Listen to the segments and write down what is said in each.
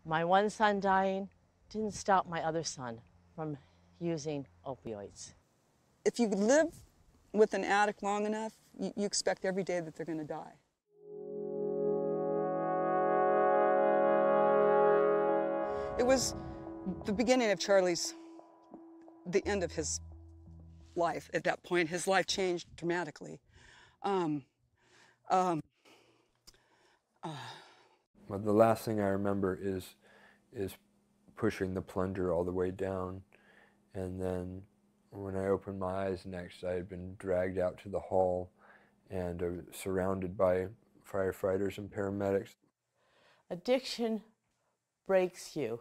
My one son dying didn't stop my other son from using opioids. If you live with an addict long enough, you expect every day that they're going to die. It was the beginning of the end of his life. At that point, his life changed dramatically. Well, the last thing I remember is pushing the plunger all the way down, and then when I opened my eyes next, I had been dragged out to the hall and surrounded by firefighters and paramedics. Addiction breaks you.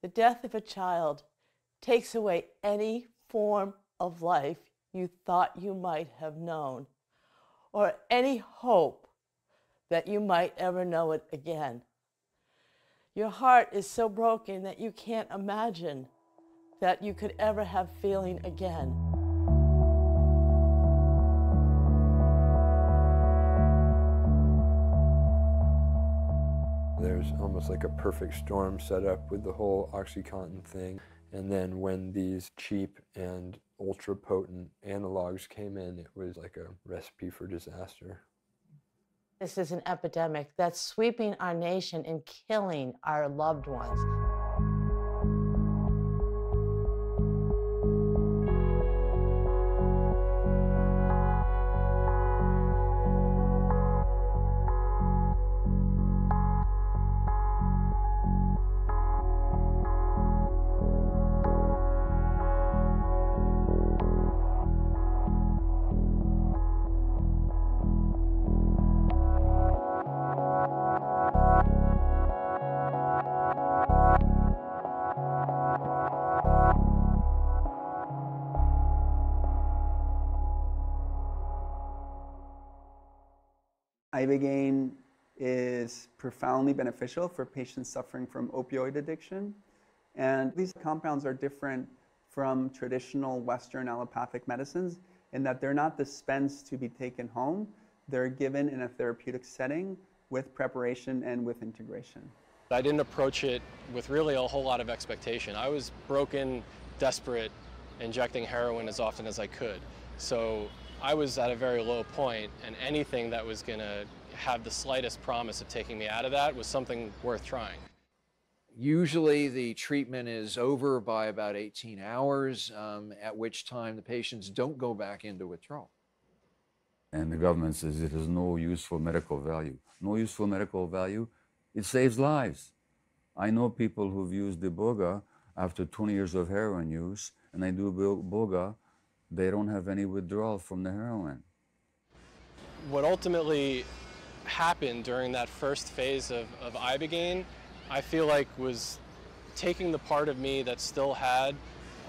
The death of a child takes away any form of life you thought you might have known, or any hope that you might ever know it again. Your heart is so broken that you can't imagine that you could ever have feeling again. There's almost like a perfect storm set up with the whole OxyContin thing. And then when these cheap and ultra-potent analogs came in, it was like a recipe for disaster. This is an epidemic that's sweeping our nation and killing our loved ones. Iboga is profoundly beneficial for patients suffering from opioid addiction. And these compounds are different from traditional Western allopathic medicines in that they're not dispensed to be taken home. They're given in a therapeutic setting with preparation and with integration. I didn't approach it with really a whole lot of expectation. I was broken, desperate, injecting heroin as often as I could. So I was at a very low point, and anything that was going to have the slightest promise of taking me out of that was something worth trying. Usually the treatment is over by about 18 hours, at which time the patients don't go back into withdrawal. And the government says it has no useful medical value. No useful medical value? It saves lives. I know people who've used Iboga after 20 years of heroin use, and they do Iboga, they don't have any withdrawal from the heroin. What ultimately happened during that first phase of Iboga, I feel like was taking the part of me that still had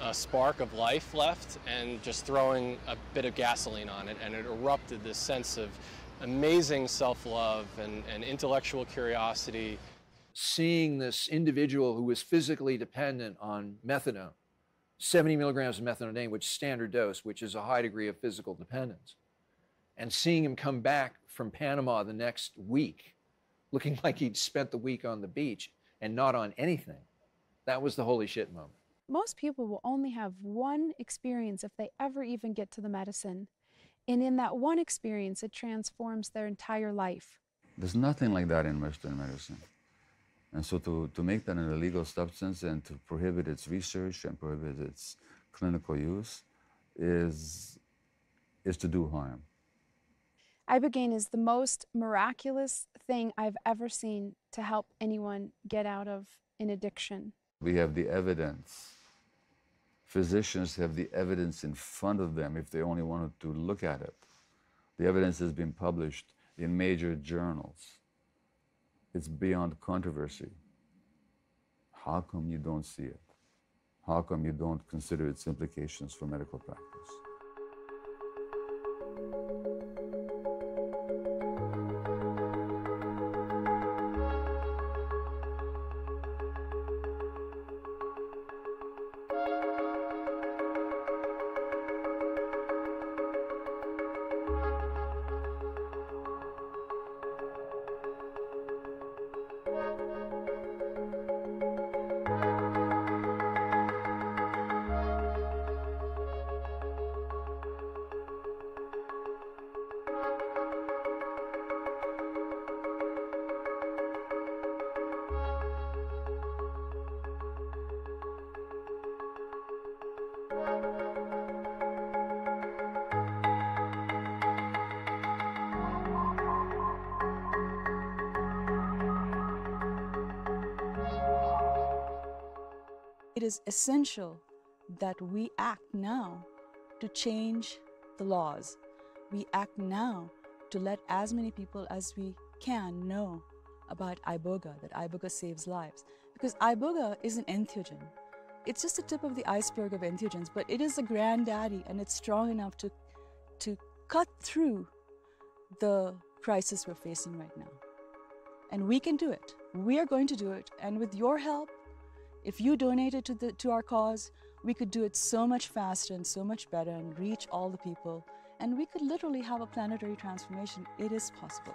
a spark of life left and just throwing a bit of gasoline on it, and it erupted this sense of amazing self-love and intellectual curiosity. Seeing this individual who was physically dependent on methadone, 70 milligrams of methadone a day, which is standard dose, which is a high degree of physical dependence, and seeing him come back from Panama the next week, looking like he'd spent the week on the beach and not on anything, that was the holy shit moment. Most people will only have one experience if they ever even get to the medicine. And in that one experience, it transforms their entire life. There's nothing like that in Western medicine. And so to make that an illegal substance and to prohibit its research and prohibit its clinical use is to do harm. Iboga is the most miraculous thing I've ever seen to help anyone get out of an addiction. We have the evidence. Physicians have the evidence in front of them if they only wanted to look at it. The evidence has been published in major journals. It's beyond controversy. How come you don't see it? How come you don't consider its implications for medical practice? is essential that we act now to change the laws. We act now to let as many people as we can know about Iboga, that Iboga saves lives. Because Iboga is an entheogen. It's just the tip of the iceberg of entheogens, but it is a granddaddy, and it's strong enough to cut through the crisis we're facing right now. And we can do it. We are going to do it. And with your help, if you donated to our cause, we could do it so much faster and so much better and reach all the people. And we could literally have a planetary transformation. It is possible.